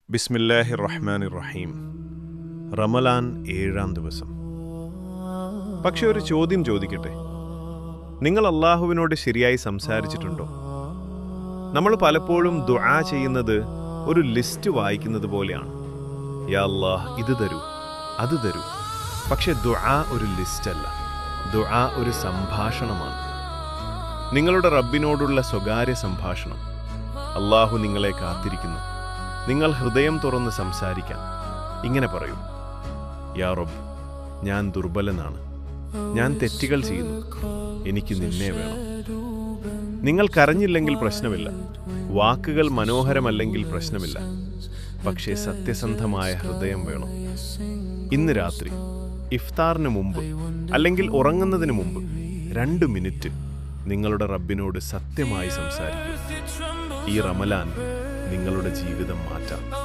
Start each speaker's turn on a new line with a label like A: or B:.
A: ബിസ്മില്ലാഹിർ റഹ്മാനിർ റഹീം. റമലാൻ 7-ാം ദിവസം. പക്ഷെ ഒരു ചോദ്യം ചോദിക്കട്ടെ, നിങ്ങൾ അള്ളാഹുവിനോട് ശരിയായി സംസാരിച്ചിട്ടുണ്ടോ? നമ്മൾ പലപ്പോഴും ദുആ ചെയ്യുന്നത് ഒരു ലിസ്റ്റ് വായിക്കുന്നത് പോലെയാണ്. യാ അല്ലാഹ്, ഇത് തരൂ, അത് തരൂ. പക്ഷെ ദുആ ഒരു ലിസ്റ്റല്ല, ദുആ ഒരു സംഭാഷണമാണ്. നിങ്ങളുടെ റബ്ബിനോടുള്ള സ്വകാര്യ സംഭാഷണം. അള്ളാഹു നിങ്ങളെ കാത്തിരിക്കുന്നു. നിങ്ങൾ ഹൃദയം തുറന്ന് സംസാരിക്കാൻ. ഇങ്ങനെ പറയൂ: യാ റബ്ബ്, ഞാൻ ദുർബലനാണ്, ഞാൻ തെറ്റുകൾ ചെയ്യുന്നു, എനിക്ക് നിന്നെ വേണം. നിങ്ങൾ കരഞ്ഞില്ലെങ്കിൽ പ്രശ്നമില്ല, വാക്കുകൾ മനോഹരമല്ലെങ്കിൽ പ്രശ്നമില്ല, പക്ഷേ സത്യസന്ധമായ ഹൃദയം വേണം. ഇന്ന് രാത്രി ഇഫ്താറിന് മുമ്പ് അല്ലെങ്കിൽ ഉറങ്ങുന്നതിന് മുമ്പ് 2 മിനിറ്റ് നിങ്ങളുടെ റബ്ബിനോട് സത്യമായി സംസാരിക്കൂ. ഈ റമലാൻ നിങ്ങളുടെ ജീവിതം മാറ്റാം.